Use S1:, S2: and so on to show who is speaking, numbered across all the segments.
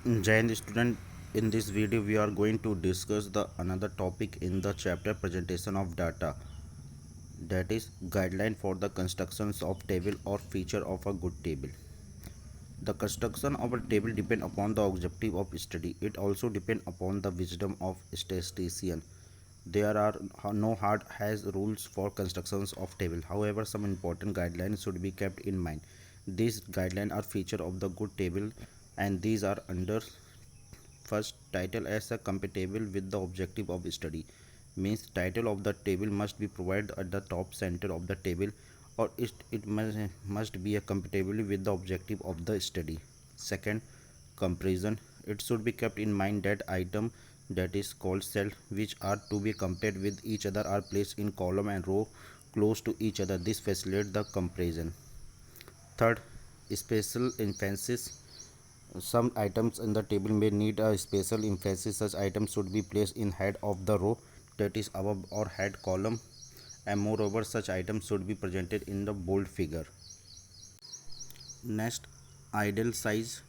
S1: Jai student, in this video we are going to discuss the another topic in the chapter presentation of data, that is guideline for the constructions of table or feature of a good table. The construction of a table depend upon the objective of study. It also depend upon the wisdom of statistician. There are no hard has rules for constructions of table. However, some important guidelines should be kept in mind. These guidelines are feature of the good table, and these are under first, title as a compatible with the objective of study. Means title of the table must be provided at the top center of the table, or it must be a compatible with the objective of the study. Second, comparison. It should be kept in mind that item, that is called cell, which are to be compared with each other, are placed in column and row close to each other. This facilitates the comparison. Third, special emphasis. Some items in the table may need a special emphasis. Such items should be placed in head of the row, that is above or head column, and moreover such items should be presented in the bold figure. Next, ideal size.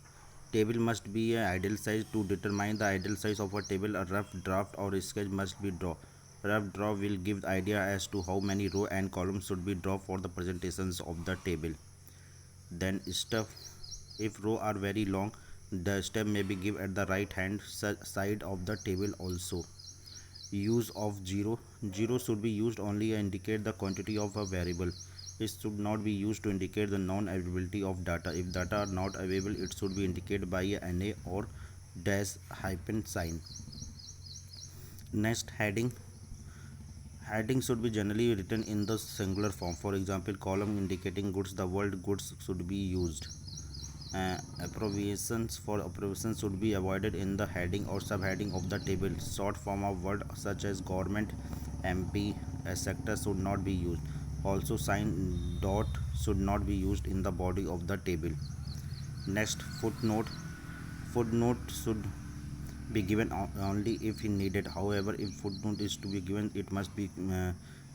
S1: Table must be a ideal size. To determine the ideal size of a table, a rough draft or sketch must be drawn. Rough draw will give idea as to how many row and columns should be drawn for the presentations of the table. Then step. If row are very long, the step may be given at the right hand side of the table also. Use of zero. Zero should be used only to indicate the quantity of a variable. It should not be used to indicate the non-availability of data. If data are not available, it should be indicated by a NA or dash hyphen sign. Next, heading. Heading should be generally written in the singular form. For example, column indicating goods, the word goods should be used. Abbreviations should be avoided in the heading or subheading of the table. Short form of word such as government, MP, etc. should not be used. Also, sign dot should not be used in the body of the table. Next, footnote. Footnote should be given only if needed. However, if footnote is to be given, it must be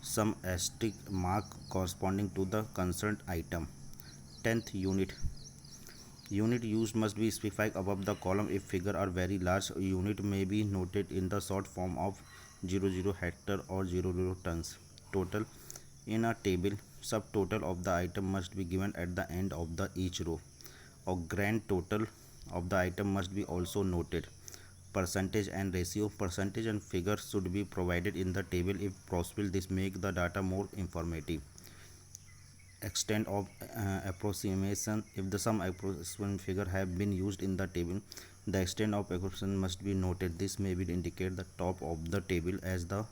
S1: some asterisk mark corresponding to the concerned item. 10th, unit. Unit used must be specified above the column. If figure are very large, unit may be noted in the short form of 00 hectare or 00 tons. Total. In a table, subtotal of the item must be given at the end of the each row. A grand total of the item must be also noted. Percentage and ratio. Percentage and figure should be provided in the table if possible. This make the data more informative. Extent of approximation. If the some approximation figure have been used in the table, the extent of approximation must be noted. This may be indicate the top of the table as the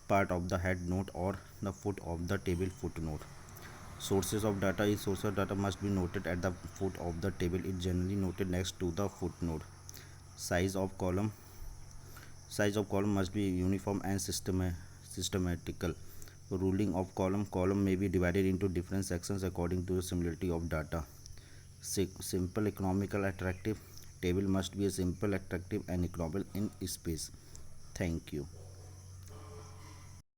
S1: part of the head note or the foot of the table footnote. Sources of data is source of data must be noted at the foot of the table. It generally noted next to the footnote. Size of column. Size of column must be uniform and systematical. Ruling of column. Column may be divided into different sections according to the similarity of data. Simple, economical, attractive. Table must be a simple, attractive and economical in space. Thank you.